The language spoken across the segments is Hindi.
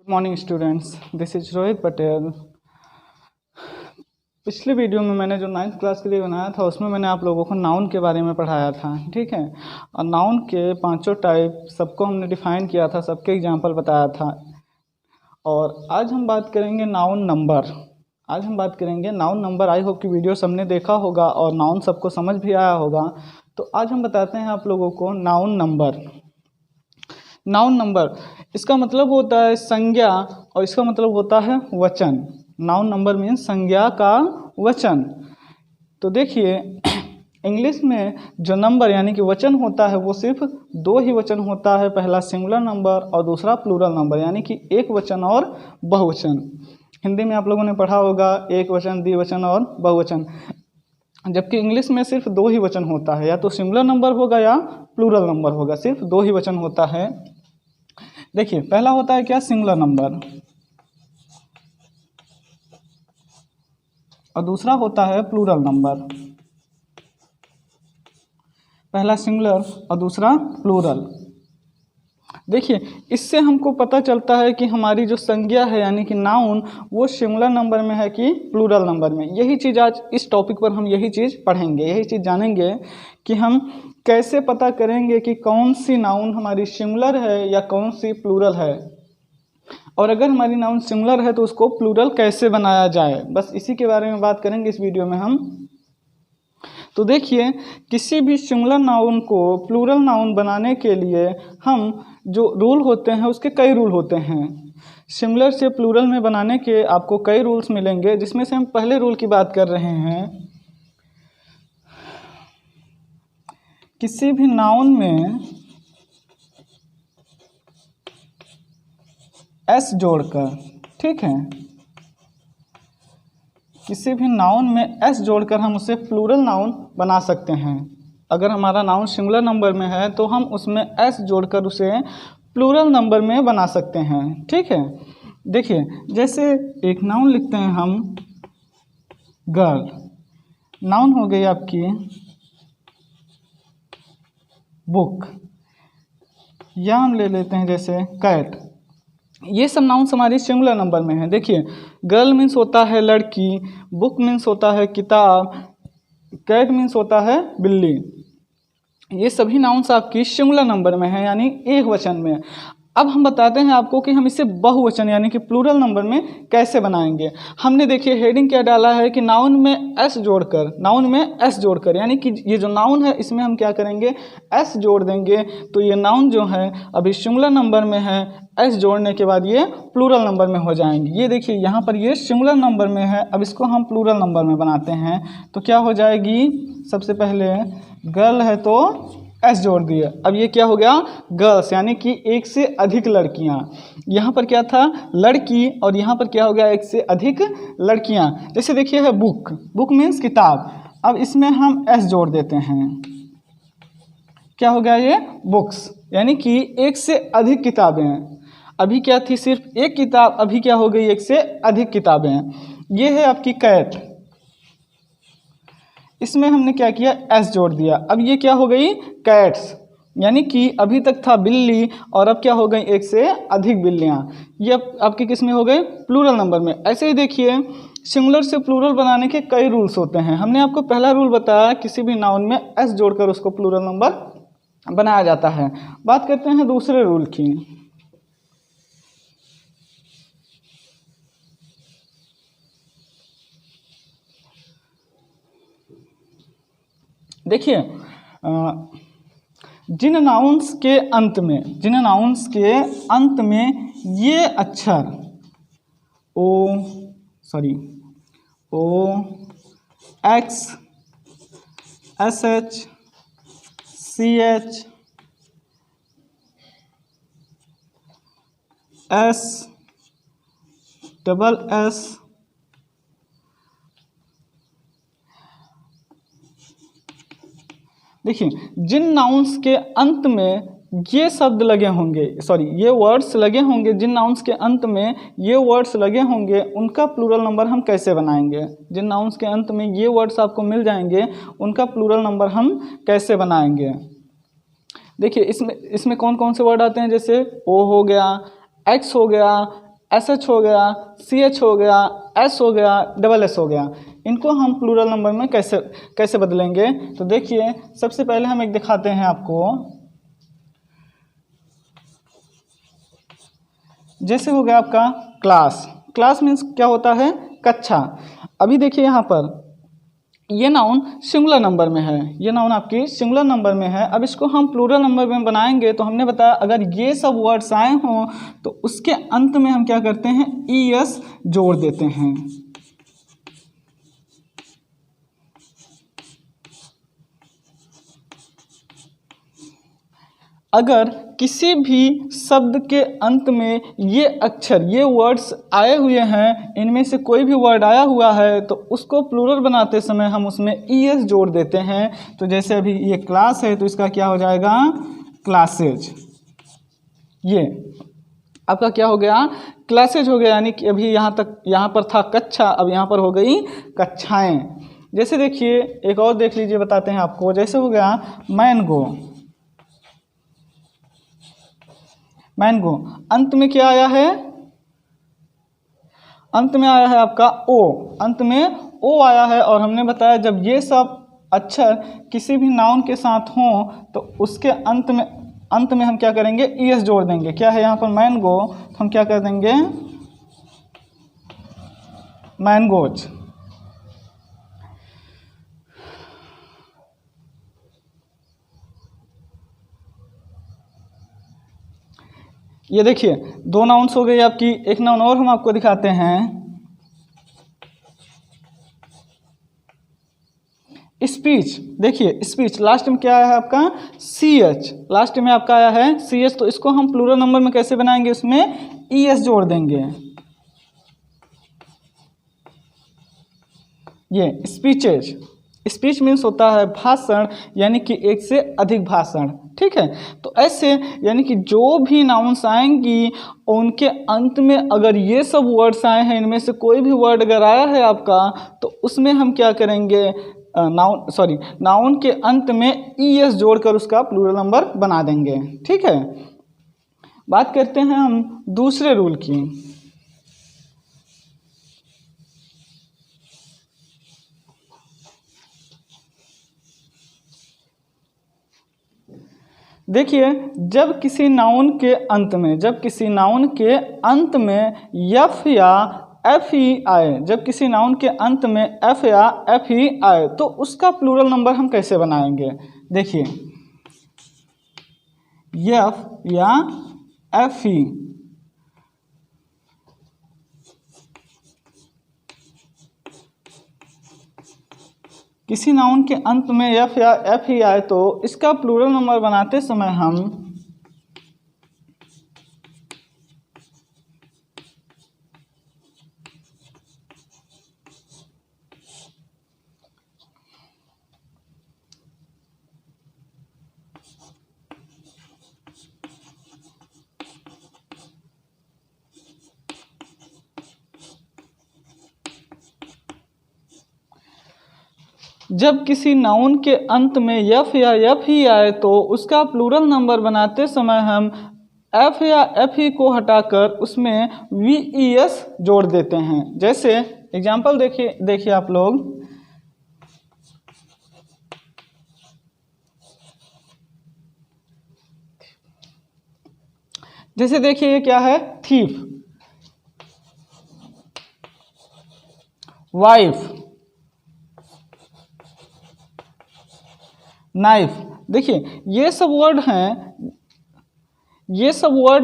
Good morning students, this is Rohit Patel. पिछले वीडियो में मैंने जो 9th क्लास के लिए बनाया था उसमें मैंने आप लोगों को नाउन के बारे में पढ़ाया था, ठीक है। और नाउन के पांचों टाइप सबको हमने डिफाइन किया था, सबके एग्जांपल बताया था। और आज हम बात करेंगे नाउन नंबर। आई होप कि वीडियो सबने देखा होगा और नाउन सबको समझ भी आया होगा। तो आज हम बताते हैं आप लोगों को नाउन नंबर। इसका मतलब होता है संज्ञा और इसका मतलब होता है वचन। नाउन नंबर मीन्स संज्ञा का वचन। तो देखिए इंग्लिश में जो नंबर यानी कि वचन होता है वो सिर्फ दो ही वचन होता है, पहला सिंगुलर नंबर और दूसरा प्लूरल नंबर यानी कि एक वचन और बहुवचन। हिंदी में आप लोगों ने पढ़ा होगा एक वचन, द्विवचन और बहुवचन, जबकि इंग्लिश में सिर्फ दो ही वचन होता है, या तो सिंगुलर नंबर होगा या प्लूरल नंबर होगा, सिर्फ दो ही वचन होता है। देखिए पहला होता है क्या, सिंगुलर नंबर, और दूसरा होता है प्लूरल नंबर। पहला सिंगुलर और दूसरा प्लूरल। देखिए इससे हमको पता चलता है कि हमारी जो संज्ञा है यानी कि नाउन वो सिंगुलर नंबर में है कि प्लूरल नंबर में। यही चीज़ आज इस टॉपिक पर हम यही चीज़ पढ़ेंगे, यही चीज़ जानेंगे कि हम कैसे पता करेंगे कि कौन सी नाउन हमारी सिंगुलर है या कौन सी प्लूरल है, और अगर हमारी नाउन सिंगुलर है तो उसको प्लूरल कैसे बनाया जाए। बस इसी के बारे में बात करेंगे इस वीडियो में हम। तो देखिए किसी भी सिंगुलर नाउन को प्लूरल नाउन बनाने के लिए हम जो रूल होते हैं उसके कई रूल होते हैं। सिंगुलर से प्लूरल में बनाने के आपको कई रूल्स मिलेंगे, जिसमें से हम पहले रूल की बात कर रहे हैं। किसी भी नाउन में एस जोड़कर, ठीक है, किसी भी नाउन में एस जोड़कर हम उसे प्लूरल नाउन बना सकते हैं। अगर हमारा नाउन सिंगुलर नंबर में है तो हम उसमें एस जोड़कर उसे प्लूरल नंबर में बना सकते हैं, ठीक है। देखिए जैसे एक नाउन लिखते हैं हम गर्ल, नाउन हो गई आपकी बुक, या हम ले लेते हैं जैसे कैट। ये सब नाउन्स हमारी सिंगुलर नंबर में है। देखिए गर्ल मीन्स होता है लड़की, बुक मीन्स होता है किताब, कैट मीन्स होता है बिल्ली। ये सभी नाउन्स आपकी सिंगुलर नंबर में है यानी एक वचन में। अब हम बताते हैं आपको कि हम इसे बहुवचन यानी कि प्लूरल नंबर में कैसे बनाएंगे। हमने देखिए हेडिंग क्या डाला है कि नाउन में एस जोड़कर, यानी कि ये जो नाउन है इसमें हम क्या करेंगे, एस जोड़ देंगे। तो ये नाउन जो है अभी सिंगुलर नंबर में है, एस जोड़ने के बाद ये प्लूरल नंबर में हो जाएंगे। ये देखिए यहाँ पर ये सिंगुलर नंबर में है, अब इसको हम प्लूरल नंबर में बनाते हैं। तो क्या हो जाएगी, सबसे पहले गर्ल है तो एस जोड़ दिए, अब ये क्या हो गया, गर्ल्स यानी कि एक से अधिक लड़कियां। यहाँ पर क्या था, लड़की, और यहाँ पर क्या हो गया, एक से अधिक लड़कियां। जैसे देखिए है बुक मीन्स किताब, अब इसमें हम एस जोड़ देते हैं, क्या हो गया ये बुक्स, यानी कि एक से अधिक किताबें। अभी क्या थी, सिर्फ एक किताब, अभी क्या हो गई, एक से अधिक किताबें। ये है आपकी कैट, इसमें हमने क्या किया, एस जोड़ दिया, अब ये क्या हो गई, कैट्स, यानी कि अभी तक था बिल्ली और अब क्या हो गई, एक से अधिक बिल्लियां। ये अब आपके किस में हो गए, प्लूरल नंबर में। ऐसे ही देखिए सिंगुलर से प्लूरल बनाने के कई रूल्स होते हैं। हमने आपको पहला रूल बताया, किसी भी नाउन में एस जोड़कर उसको प्लूरल नंबर बनाया जाता है। बात करते हैं दूसरे रूल की। देखिए जिन नाउन्स के अंत में ये अक्षर O X S H C H S double S देखिए जिन नाउन्स के अंत में ये शब्द लगे होंगे, ये वर्ड्स लगे होंगे, जिन नाउन्स के अंत में ये वर्ड्स लगे होंगे उनका प्लूरल नंबर हम कैसे बनाएंगे। जिन नाउन्स के अंत में ये वर्ड्स आपको मिल जाएंगे उनका प्लूरल नंबर हम कैसे बनाएंगे। देखिए इसमें कौन कौन से वर्ड आते हैं, जैसे ओ हो गया, एक्स हो गया, SH हो गया, CH हो गया, S हो गया, SS हो गया। इनको हम प्लूरल नंबर में कैसे बदलेंगे? तो देखिए, सबसे पहले हम एक दिखाते हैं आपको। जैसे हो गया आपका क्लास। क्लास मीन्स क्या होता है? कक्षा। अभी देखिए यहाँ पर ये नाउन सिंगुलर नंबर में है, ये नाउन आपकी सिंगुलर नंबर में है। अब इसको हम प्लूरल नंबर में बनाएंगे तो हमने बताया अगर ये सब वर्ड्स आए हों तो उसके अंत में हम क्या करते हैं? ES जोड़ देते हैं। अगर किसी भी शब्द के अंत में ये अक्षर, ये वर्ड्स आए हुए हैं, इनमें से कोई भी वर्ड आया हुआ है तो उसको प्लूरल बनाते समय हम उसमें ES जोड़ देते हैं। तो जैसे अभी ये क्लास है तो इसका क्या हो जाएगा? क्लासेज। ये आपका क्या हो गया? क्लासेज हो गया। यानी कि अभी यहाँ पर था कक्षा, अब यहाँ पर हो गई कक्षाएं। जैसे देखिए एक और देख लीजिए, बताते हैं आपको। जैसे हो गया मैंगो। मैंगो अंत में क्या आया है? अंत में आया है आपका O। अंत में O आया है और हमने बताया जब ये सब अक्षर किसी भी नाउन के साथ हों तो उसके अंत में हम क्या करेंगे? ES जोड़ देंगे। क्या है यहाँ पर? मैंगो, तो हम क्या कर देंगे? मैंगोज। ये देखिए दो नाउन्स हो गई आपकी। एक नाउन और हम आपको दिखाते हैं, स्पीच। देखिए स्पीच लास्ट में क्या आया है आपका? CH। लास्ट में आपका आया है CH, तो इसको हम प्लूरल नंबर में कैसे बनाएंगे? उसमें ES जोड़ देंगे। ये स्पीचेज। स्पीच मीन्स होता है भाषण, यानी कि एक से अधिक भाषण। ठीक है, तो ऐसे यानी कि जो भी नाउन्स आएंगी उनके अंत में अगर ये सब वर्ड्स आए हैं, इनमें से कोई भी वर्ड अगर आया है आपका तो उसमें हम क्या करेंगे? नाउन के अंत में ES जोड़कर उसका प्लूरल नंबर बना देंगे। ठीक है, बात करते हैं हम दूसरे रूल की। देखिए जब किसी नाउन के अंत में F या FE आए, जब किसी नाउन के अंत में F या FE आए तो उसका प्लूरल नंबर हम कैसे बनाएंगे? देखिए F या FE, किसी नाउन के अंत में F या FE आए तो इसका प्लूरल नंबर बनाते समय हम जब किसी नाउन के अंत में F या FE आए तो उसका प्लूरल नंबर बनाते समय हम F या FE को हटाकर उसमें VES जोड़ देते हैं। जैसे एग्जाम्पल देखिए आप लोग। जैसे देखिए ये क्या है? Thief, wife, knife. देखिए ये सब वर्ड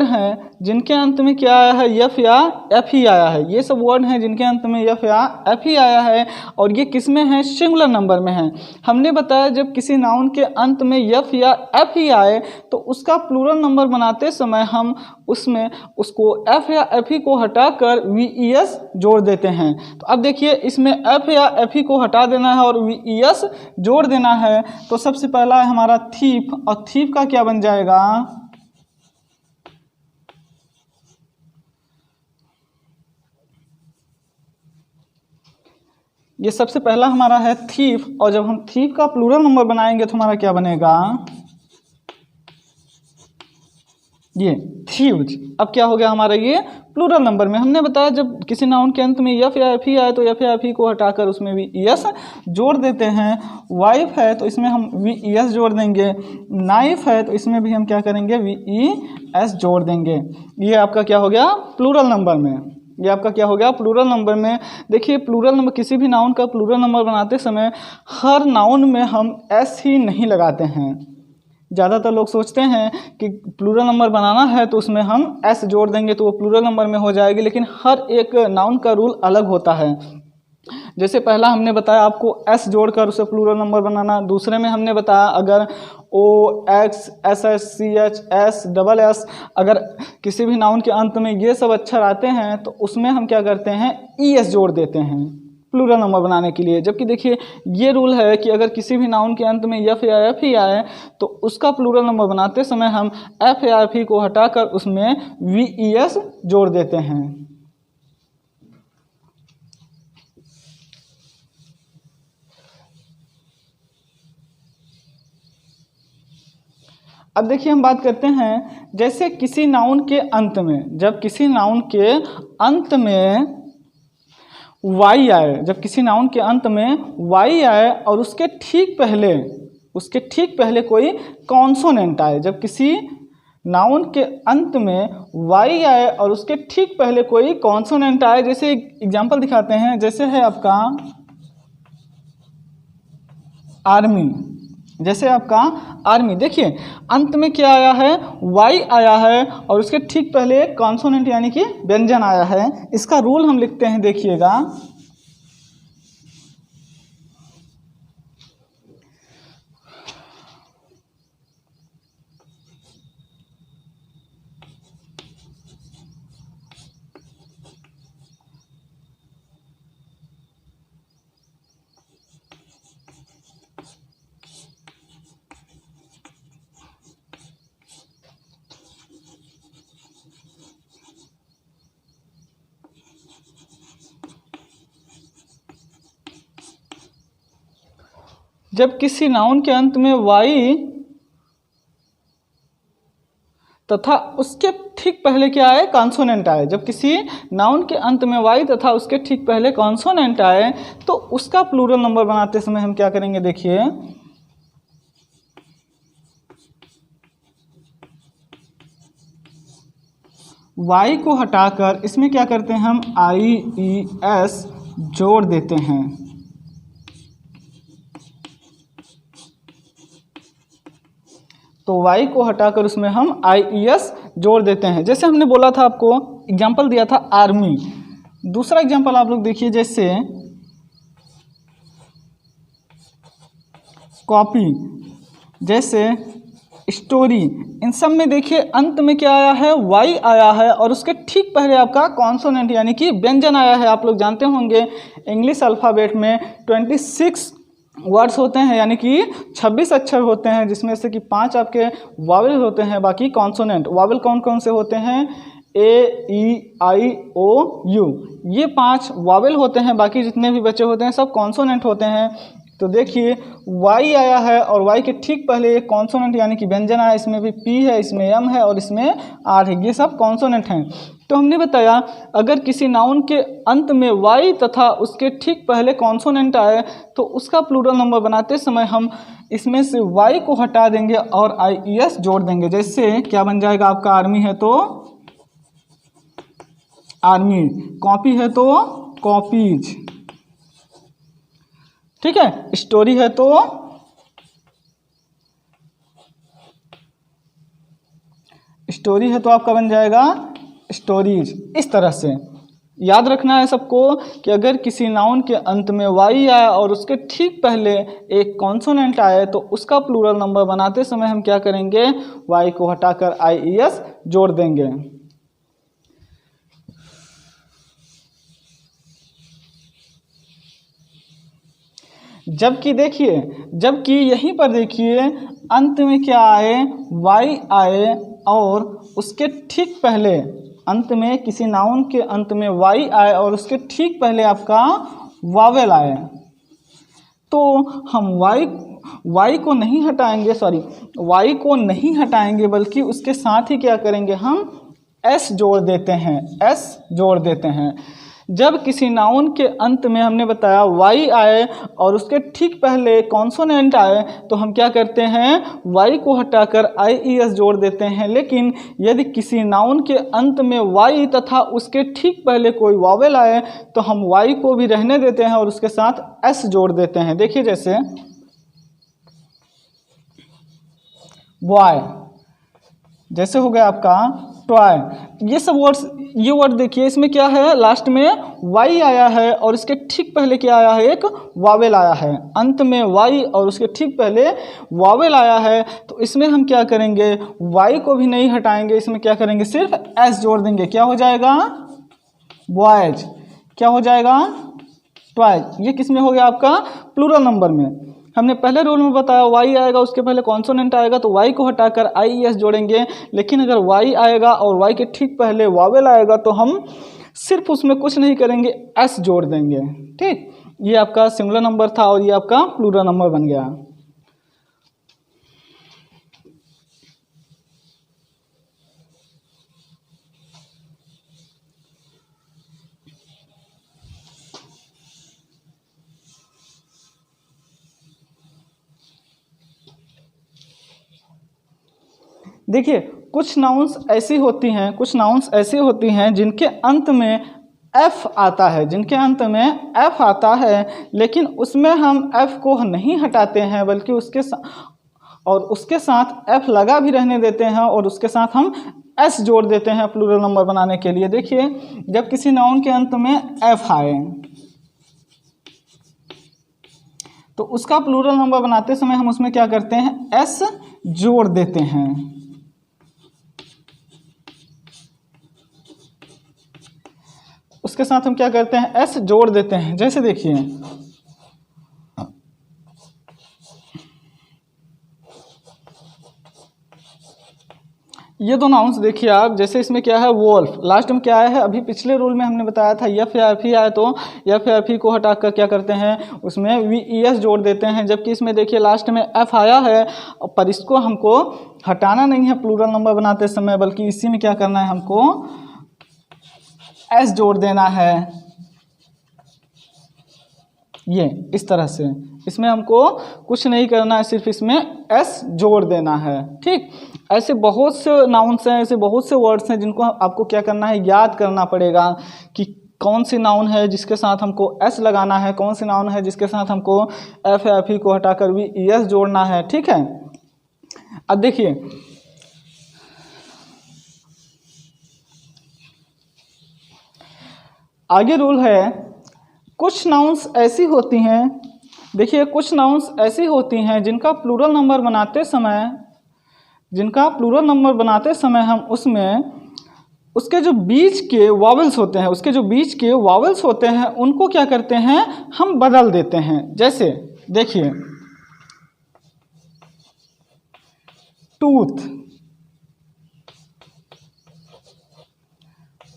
हैं जिनके अंत में क्या आया है? F या FE आया है। ये सब वर्ड हैं जिनके अंत में F या FE आया है और ये किस में है? सिंगुलर नंबर में है। हमने बताया जब किसी नाउन के अंत में F या FE आए तो उसका प्लूरल नंबर बनाते समय हम उसमें उसको F या FE को हटाकर VES जोड़ देते हैं। तो अब देखिए इसमें F या FE को हटा देना है और VES जोड़ देना है। तो सबसे पहला है हमारा थीफ, और थीफ का क्या बन जाएगा? ये सबसे पहला हमारा है थीफ, और जब हम थीफ का प्लूरल नंबर बनाएंगे तो हमारा क्या बनेगा? ये थीव्स। अब क्या हो गया हमारा? ये प्लूरल नंबर में। हमने बताया जब किसी नाउन के अंत में एफ या एफ ही आए तो एफ या एफ ही को हटाकर उसमें वी एस जोड़ देते हैं। वाइफ है तो इसमें हम वी एस जोड़ देंगे। नाइफ है तो इसमें भी हम क्या करेंगे, वी ई एस जोड़ देंगे। ये आपका क्या हो गया, प्लूरल नंबर में। ये आपका क्या हो गया, प्लूरल नंबर में। देखिए प्लूरल नंबर, किसी भी नाउन का प्लूरल नंबर बनाते समय हर नाउन में हम एस ही नहीं लगाते हैं। ज़्यादातर लोग सोचते हैं कि प्लूरल नंबर बनाना है तो उसमें हम एस जोड़ देंगे तो वो प्लूरल नंबर में हो जाएगी, लेकिन हर एक नाउन का रूल अलग होता है। जैसे पहला हमने बताया आपको एस जोड़कर उसे प्लूरल नंबर बनाना। दूसरे में हमने बताया अगर O X S S C H S double S, अगर किसी भी नाउन के अंत में ये सब अक्षर आते हैं तो उसमें हम क्या करते हैं, ई एस जोड़ देते हैं प्लूरल नंबर बनाने के लिए। जबकि देखिए ये रूल है कि अगर किसी भी नाउन के अंत में एफ या एफ ही आए तो उसका प्लूरल नंबर बनाते समय हम एफ या एफ ही को हटाकर उसमें वी ई एस जोड़ देते हैं। अब देखिए हम बात करते हैं, जैसे किसी नाउन के अंत में, जब किसी नाउन के अंत में वाई आए, जब किसी नाउन के अंत में वाई आए और उसके ठीक पहले कोई कॉन्सोनेंट आए। जब किसी नाउन के अंत में वाई आए और उसके ठीक पहले कोई कॉन्सोनेंट आए, जैसे एग्जांपल दिखाते हैं। जैसे है आपका आर्मी, जैसे आपका आर्मी, देखिए अंत में क्या आया है, वाई आया है और उसके ठीक पहले कॉन्सोनेंट यानी कि व्यंजन आया है। इसका रूल हम लिखते हैं, देखिएगा। जब किसी नाउन के अंत में वाई तथा उसके ठीक पहले क्या आए, कॉन्सोनेंट आए। जब किसी नाउन के अंत में वाई तथा उसके ठीक पहले कॉन्सोनेंट आए तो उसका प्लूरल नंबर बनाते समय हम क्या करेंगे, देखिए वाई को हटाकर इसमें क्या करते हैं, हम आई ई एस जोड़ देते हैं। तो y को हटाकर उसमें हम IES जोड़ देते हैं। जैसे हमने बोला था, आपको एग्जाम्पल दिया था आर्मी। दूसरा एग्जाम्पल आप लोग देखिए, जैसे कॉपी, जैसे स्टोरी। इन सब में देखिए अंत में क्या आया है, y आया है और उसके ठीक पहले आपका कॉन्सोनेंट यानी कि व्यंजन आया है। आप लोग जानते होंगे इंग्लिश अल्फ़ाबेट में 26 वर्ड्स होते हैं, यानी कि 26 अक्षर होते हैं, जिसमें से कि 5 आपके वावल होते हैं, बाकी कॉन्सोनेंट। वावल कौन कौन से होते हैं, ए ई आई ओ यू, ये 5 वावल होते हैं। बाकी जितने भी बचे होते हैं सब कॉन्सोनेंट होते हैं। तो देखिए वाई आया है और वाई के ठीक पहले एक कॉन्सोनेंट यानी कि व्यंजन आया। इसमें भी पी है, इसमें एम है और इसमें आर है, ये सब कॉन्सोनेंट हैं। तो हमने बताया अगर किसी नाउन के अंत में वाई तथा उसके ठीक पहले कॉन्सोनेंट आए तो उसका प्लूरल नंबर बनाते समय हम इसमें से वाई को हटा देंगे और IES जोड़ देंगे। जैसे क्या बन जाएगा आपका, आर्मी है तो आर्मी, कॉपी है तो कॉपीज, ठीक है, स्टोरी है तो आपका बन जाएगा स्टोरीज। इस तरह से याद रखना है सबको कि अगर किसी नाउन के अंत में वाई आए और उसके ठीक पहले एक कॉन्सोनेंट आए तो उसका प्लूरल नंबर बनाते समय हम क्या करेंगे, वाई को हटाकर IES जोड़ देंगे। जबकि देखिए, जबकि यहीं पर देखिए अंत में क्या आए, वाई आए और उसके ठीक पहले, अंत में किसी नाउन के अंत में वाई आए और उसके ठीक पहले आपका वावेल आए, तो हम वाई को नहीं हटाएंगे, बल्कि उसके साथ ही क्या करेंगे, हम एस जोड़ देते हैं, एस जोड़ देते हैं। जब किसी नाउन के अंत में हमने बताया वाई आए और उसके ठीक पहले कॉन्सोनेंट आए तो हम क्या करते हैं, वाई को हटाकर आई ई एस जोड़ देते हैं। लेकिन यदि किसी नाउन के अंत में वाई तथा उसके ठीक पहले कोई वावेल आए तो हम वाई को भी रहने देते हैं और उसके साथ एस जोड़ देते हैं। देखिए जैसे बॉय, जैसे हो गया आपका टॉय। ये सब वर्ड्स, ये वर्ड देखिए इसमें क्या है, लास्ट में वाई आया है और इसके ठीक पहले क्या आया है, एक वावेल आया है। अंत में वाई और उसके ठीक पहले वावेल आया है तो इसमें हम क्या करेंगे, वाई को भी नहीं हटाएंगे, इसमें क्या करेंगे, सिर्फ एस जोड़ देंगे। क्या हो जाएगा, बॉयज। क्या हो जाएगा, टॉयज। ये किस में हो गया आपका, प्लूरल नंबर में। हमने पहले रूल में बताया वाई आएगा उसके पहले कॉन्सोनेंट आएगा तो वाई को हटाकर आई एस जोड़ेंगे। लेकिन अगर वाई आएगा और वाई के ठीक पहले वावेल आएगा तो हम सिर्फ उसमें कुछ नहीं करेंगे, एस जोड़ देंगे। ठीक, ये आपका सिंगुलर नंबर था और ये आपका प्लूरल नंबर बन गया। देखिए कुछ नाउन्स ऐसी होती हैं, कुछ नाउन्स ऐसी होती हैं जिनके अंत में एफ आता है, जिनके अंत में एफ आता है, लेकिन उसमें हम एफ को नहीं हटाते हैं बल्कि उसके साथ एफ लगा भी रहने देते हैं और उसके साथ हम एस जोड़ देते हैं प्लूरल नंबर बनाने के लिए। देखिए जब किसी नाउन के अंत में एफ आए तो उसका प्लूरल नंबर बनाते समय हम उसमें क्या करते हैं, एस जोड़ देते हैं। उसके साथ हम क्या करते हैं, एस जोड़ देते हैं। जैसे देखिए ये दो नाउन्स देखिए आप, जैसे इसमें क्या है, वोल्फ, लास्ट में क्या आया है, अभी पिछले रूल में हमने बताया था एफ या एफ ही आए तो एफ या एफ ही को हटाकर क्या करते हैं, उसमें वी ई एस जोड़ देते हैं। जबकि इसमें देखिए लास्ट में एफ आया है पर इसको हमको हटाना नहीं है प्लूरल नंबर बनाते समय, बल्कि इसी में क्या करना है, हमको एस जोड़ देना है। ये इस तरह से, इसमें हमको कुछ नहीं करना है, सिर्फ इसमें एस जोड़ देना है। ठीक, ऐसे बहुत से नाउन्स हैं, ऐसे बहुत से वर्ड्स हैं जिनको आपको क्या करना है, याद करना पड़ेगा कि कौन सी नाउन है जिसके साथ हमको एस लगाना है, कौन सी नाउन है जिसके साथ हमको एफ एफ ही को हटाकर वी ई एस जोड़ना है। ठीक है, अब देखिए आगे रूल है, कुछ नाउन्स ऐसी होती हैं, देखिए कुछ नाउन्स ऐसी होती हैं जिनका प्लूरल नंबर बनाते समय हम उसमें उसके जो बीच के वॉवेल्स होते हैं, उनको क्या करते हैं, हम बदल देते हैं। जैसे देखिए टूथ,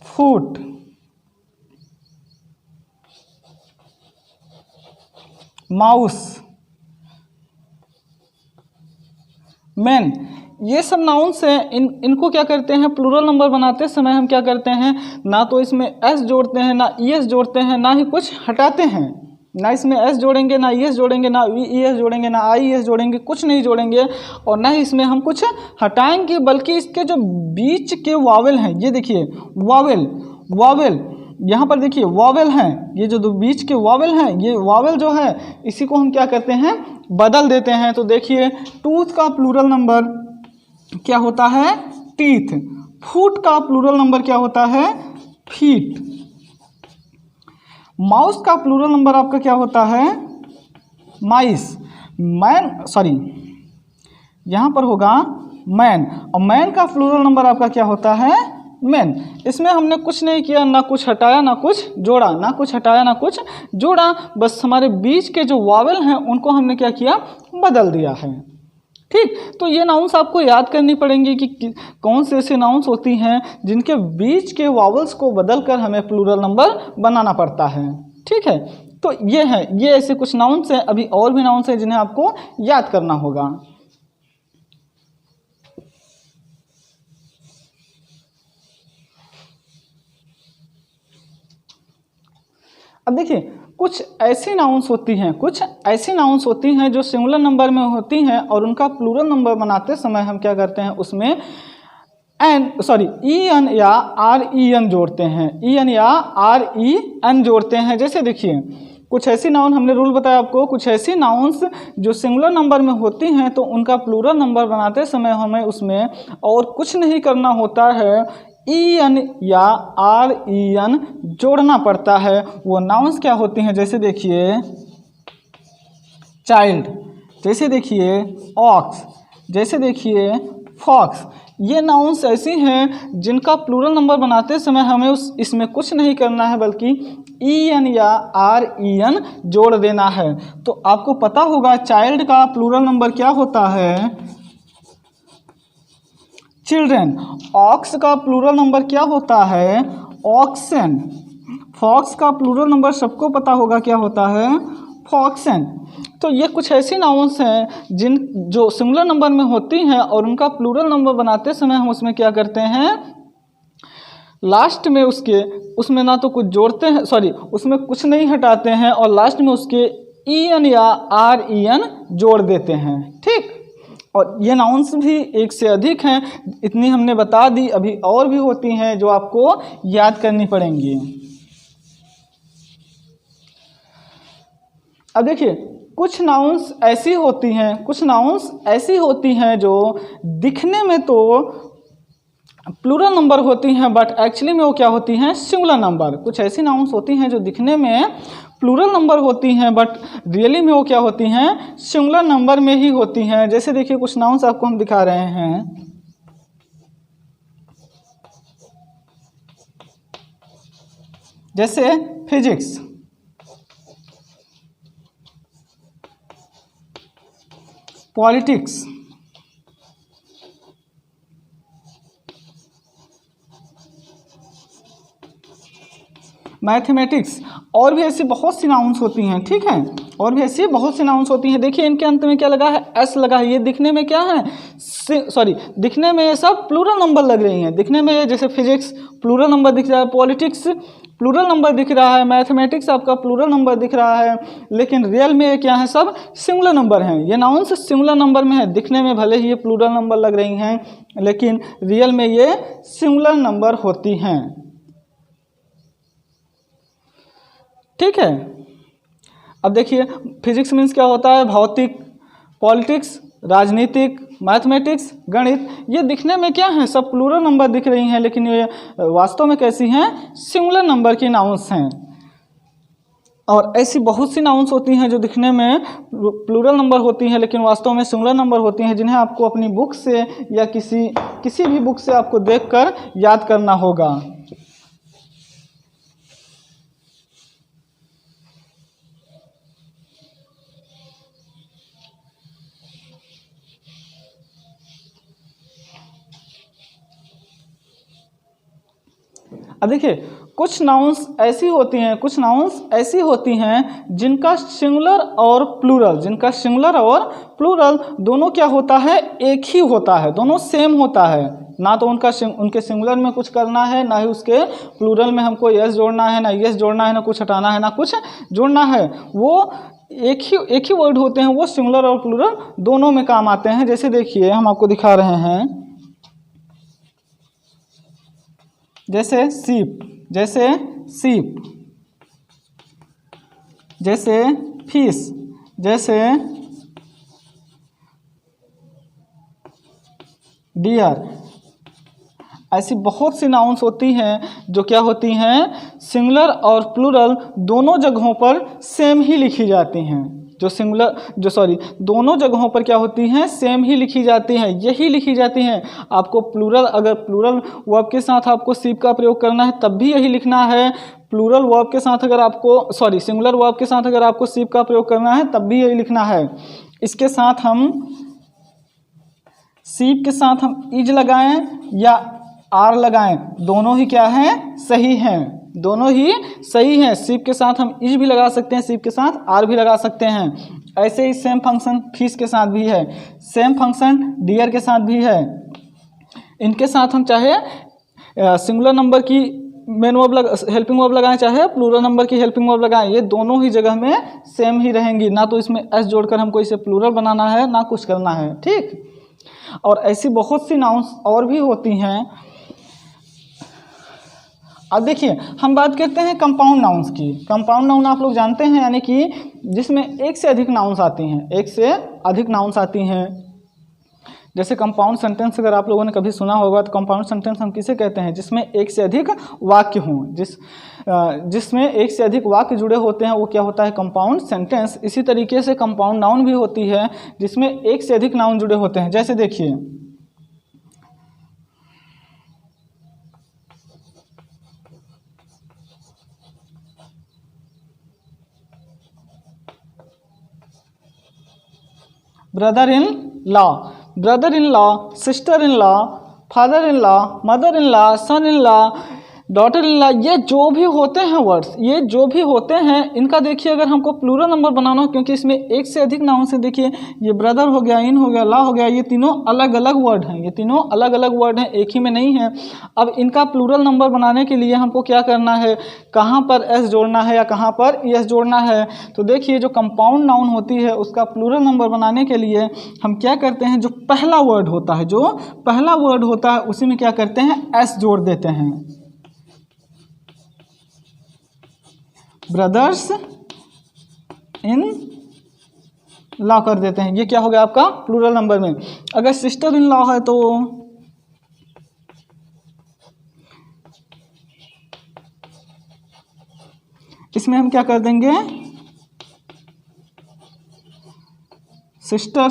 फुट, माउस, मैन, ये सब नाउन्स हैं। इनको क्या करते हैं, प्लूरल नंबर बनाते समय हम क्या करते हैं, ना तो इसमें एस जोड़ते हैं, ना ई एस जोड़ते हैं, ना ही कुछ हटाते हैं। ना इसमें एस जोड़ेंगे, ना ई एस जोड़ेंगे, ना वी ई एस जोड़ेंगे, ना आई एस जोड़ेंगे, कुछ नहीं जोड़ेंगे और ना ही इसमें हम कुछ हटाएंगे, बल्कि इसके जो बीच के वावेल हैं, ये देखिए वावेल यहाँ पर देखिए वावेल हैं, ये जो दो बीच के वावेल हैं, ये वावेल जो है इसी को हम क्या करते हैं, बदल देते हैं। तो देखिए टूथ का प्लूरल नंबर क्या होता है, टीथ। फुट का प्लूरल नंबर क्या होता है, फीट। माउस का प्लूरल नंबर आपका क्या होता है, माइस। यहाँ पर होगा मैन, और मैन का प्लूरल नंबर आपका क्या होता है, मैन। इसमें हमने कुछ नहीं किया, ना कुछ हटाया ना कुछ जोड़ा, बस हमारे बीच के जो वावेल हैं उनको हमने क्या किया, बदल दिया है। ठीक, तो ये नाउन्स आपको याद करनी पड़ेंगी कि कौन से ऐसे नाउन्स होती हैं जिनके बीच के वावल्स को बदलकर हमें प्लूरल नंबर बनाना पड़ता है। ठीक है, तो ये ऐसे कुछ नाउन्स हैं। अभी और भी नाउन्स हैं जिन्हें आपको याद करना होगा। अब देखिए कुछ ऐसी नाउन्स होती हैं जो सिंगुलर नंबर में होती हैं और उनका प्लूरल नंबर बनाते समय हम क्या करते हैं, उसमें EN या REN जोड़ते हैं, EN या REN जोड़ते हैं। जैसे देखिए कुछ ऐसी नाउन, हमने रूल बताया आपको, कुछ ऐसी नाउन्स जो सिंगुलर नंबर में होती हैं तो उनका प्लूरल नंबर बनाते समय हमें उसमें और कुछ नहीं करना होता है, EN या REN जोड़ना पड़ता है। वो नाउन्स क्या होती हैं, जैसे देखिए चाइल्ड, जैसे देखिए ऑक्स, जैसे देखिए फॉक्स। ये नाउन्स ऐसी हैं जिनका प्लूरल नंबर बनाते समय हमें इसमें कुछ नहीं करना है बल्कि EN या REN जोड़ देना है। तो आपको पता होगा चाइल्ड का प्लूरल नंबर क्या होता है, चिल्ड्रेन। ऑक्स का प्लूरल नंबर क्या होता है, ऑक्सन। फॉक्स का प्लूरल नंबर सबको पता होगा क्या होता है, फॉक्सन। तो ये कुछ ऐसी नाउन्स हैं जो सिंगुलर नंबर में होती हैं और उनका प्लूरल नंबर बनाते समय हम उसमें क्या करते हैं, लास्ट में उसमें ना तो कुछ जोड़ते हैं, उसमें कुछ नहीं हटाते हैं और लास्ट में उसके EN या REN जोड़ देते हैं। ठीक, और ये नाउन्स भी एक से अधिक हैं, इतनी हमने बता दी, अभी और भी होती हैं जो आपको याद करनी पड़ेंगी। अब देखिए कुछ नाउन्स ऐसी होती हैं जो दिखने में तो प्लूरल नंबर होती हैं बट एक्चुअली में वो क्या होती हैं, सिंगुलर नंबर। कुछ ऐसी नाउन्स होती हैं जो दिखने में प्लूरल नंबर होती हैं बट रियली में वो क्या होती हैं, सिंगुलर नंबर में ही होती हैं। जैसे देखिए कुछ नाउन्स आपको हम दिखा रहे हैं, जैसे फिजिक्स, पॉलिटिक्स, मैथमेटिक्स, और भी ऐसी बहुत सी नाउन्स होती हैं। ठीक है, और भी ऐसी बहुत सी नाउन्स होती हैं। देखिए इनके अंत में क्या लगा है, S लगा है। ये दिखने में क्या है, दिखने में ये सब प्लूरल नंबर लग रही हैं। दिखने में जैसे फिजिक्स प्लूरल नंबर दिख रहा है, पॉलिटिक्स प्लूरल नंबर दिख रहा है, मैथमेटिक्स आपका प्लूरल नंबर दिख रहा है, लेकिन रियल में क्या है, सब सिंगुलर नंबर हैं। ये नाउन्स सिंगुलर नंबर में है, दिखने में भले ही ये प्लूरल नंबर लग रही हैं लेकिन रियल में ये सिंगुलर नंबर होती हैं। ठीक है, अब देखिए फिजिक्स मीन्स क्या होता है, भौतिक, पॉलिटिक्स राजनीतिक, मैथमेटिक्स गणित। ये दिखने में क्या है, सब प्लूरल नंबर दिख रही हैं लेकिन ये वास्तव में कैसी हैं, सिंगुलर नंबर की नाउन्स हैं। और ऐसी बहुत सी नाउन्स होती हैं जो दिखने में प्लूरल नंबर होती हैं लेकिन वास्तव में सिंगुलर नंबर होती हैं, जिन्हें आपको अपनी बुक से या किसी भी बुक से आपको देखकर याद करना होगा। अब देखिए कुछ नाउन्स ऐसी होती हैं जिनका सिंगुलर और प्लूरल दोनों क्या होता है, एक ही होता है, दोनों सेम होता है। ना तो उनके सिंगुलर में कुछ करना है, ना ही उसके प्लूरल में हमको यस जोड़ना है, ना यस जोड़ना है, ना कुछ हटाना है, ना कुछ जोड़ना है। वो एक ही वर्ड होते हैं, वो सिंगुलर और प्लूरल दोनों में काम आते हैं। जैसे देखिए हम आपको दिखा रहे हैं, जैसे सीप, जैसे फिश, जैसे डियर। ऐसी बहुत सी नाउन्स होती हैं जो क्या होती हैं, सिंगुलर और प्लूरल दोनों जगहों पर सेम ही लिखी जाती हैं। दोनों जगहों पर क्या होती हैं, सेम ही लिखी जाती हैं, यही लिखी जाती हैं। आपको अगर प्लूरल वर्ब के साथ आपको सीप का प्रयोग करना है तब भी यही लिखना है। प्लूरल वर्ब के साथ अगर आपको सिंगुलर वर्ब के साथ अगर आपको सीप का प्रयोग करना है तब भी यही लिखना है। इसके साथ हम सीप के साथ हम इज लगाएं या आर लगाएं, दोनों ही क्या हैं, सही हैं, दोनों ही सही हैं। सीप के साथ हम इज भी लगा सकते हैं, सीप के साथ आर भी लगा सकते हैं। ऐसे ही सेम फंक्शन फिश के साथ भी है, सेम फंक्शन डियर के साथ भी है। इनके साथ हम चाहे सिंगुलर नंबर की मेन वर्ब हेल्पिंग वर्ब लगाएं चाहे प्लूरल नंबर की हेल्पिंग वर्ब लगाएं, ये दोनों ही जगह में सेम ही रहेंगी। ना तो इसमें एस जोड़कर हमको इसे प्लूरल बनाना है ना कुछ करना है, ठीक। और ऐसी बहुत सी नाउन्स और भी होती हैं। अब देखिए हम बात करते हैं कंपाउंड नाउन्स की। कंपाउंड नाउन आप लोग जानते हैं, यानी कि जिसमें एक से अधिक नाउन्स आती हैं, एक से अधिक नाउन्स आती हैं। जैसे कंपाउंड सेंटेंस अगर आप लोगों ने कभी सुना होगा तो कंपाउंड सेंटेंस हम किसे कहते हैं, जिसमें एक से अधिक वाक्य हों, जिसमें एक से अधिक वाक्य जुड़े होते हैं, वो क्या होता है, कंपाउंड सेंटेंस। इसी तरीके से कंपाउंड नाउन भी होती है जिसमें एक से अधिक नाउन जुड़े होते हैं। जैसे देखिए brother in law, sister in law, father in law, mother in law, son in law, daughter in law, ये जो भी होते हैं वर्ड्स, ये जो भी होते हैं, इनका देखिए अगर हमको प्लूरल नंबर बनाना हो, क्योंकि इसमें एक से अधिक नाउन से, देखिए ये ब्रदर हो गया, इन हो गया, लॉ हो गया, ये तीनों अलग अलग वर्ड हैं, ये तीनों अलग अलग वर्ड हैं, एक ही में नहीं है। अब इनका प्लूरल नंबर बनाने के लिए हमको क्या करना है, कहाँ पर एस जोड़ना है या कहाँ पर एस जोड़ना है। तो देखिए जो कंपाउंड नाउन होती है उसका प्लूरल नंबर बनाने के लिए हम क्या करते हैं, जो पहला वर्ड होता है, जो पहला वर्ड होता है उसी में क्या करते हैं, एस जोड़ देते हैं। ब्रदर्स इन लॉ कर देते हैं, ये क्या हो गया आपका प्लूरल नंबर में। अगर सिस्टर इन लॉ है तो इसमें हम क्या कर देंगे, सिस्टर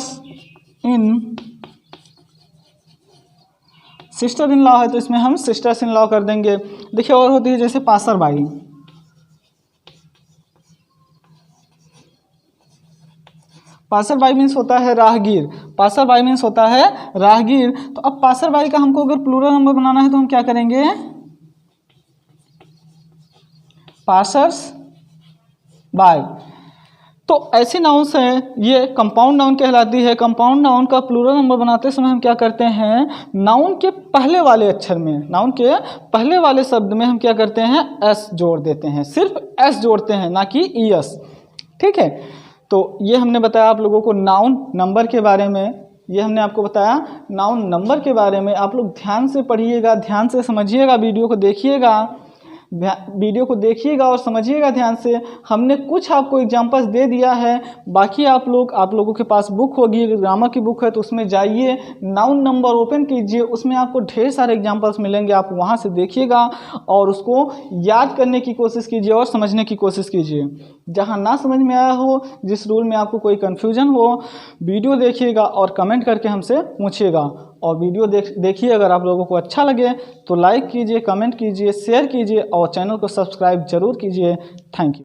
इन लॉ है तो इसमें हम सिस्टर्स इन लॉ कर देंगे। देखिए और होती है जैसे passer by, passer by means होता है राहगीर, पासर बाई मीन्स होता है राहगीर। तो अब पासर बाई का हमको अगर प्लूरल नंबर बनाना है तो हम क्या करेंगे, पासर्स बाय। तो ऐसी नाउन्स हैं, ये कंपाउंड नाउन कहलाती है। कंपाउंड नाउन का प्लूरल नंबर बनाते समय हम क्या करते हैं, नाउन के पहले वाले अक्षर में, नाउन के पहले वाले शब्द में हम क्या करते हैं, एस जोड़ देते हैं, सिर्फ एस जोड़ते हैं, ना कि ईएस, ठीक है। तो ये हमने बताया आप लोगों को नाउन नंबर के बारे में, ये हमने आपको बताया नाउन नंबर के बारे में। आप लोग ध्यान से पढ़िएगा, ध्यान से समझिएगा, वीडियो को देखिएगा और समझिएगा ध्यान से। हमने कुछ आपको एग्जांपल्स दे दिया है, बाकी आप लोगों के पास बुक होगी, ग्रामर की बुक है तो उसमें जाइए, नाउन नंबर ओपन कीजिए, उसमें आपको ढेर सारे एग्जांपल्स मिलेंगे, आप वहां से देखिएगा और उसको याद करने की कोशिश कीजिए और समझने की कोशिश कीजिए। जहां ना समझ में आया हो, जिस रूल में आपको कोई कन्फ्यूजन हो, वीडियो देखिएगा और कमेंट करके हमसे पूछिएगा। और वीडियो देखिए, अगर आप लोगों को अच्छा लगे तो लाइक कीजिए, कमेंट कीजिए, शेयर कीजिए और चैनल को सब्सक्राइब जरूर कीजिए। Thank you.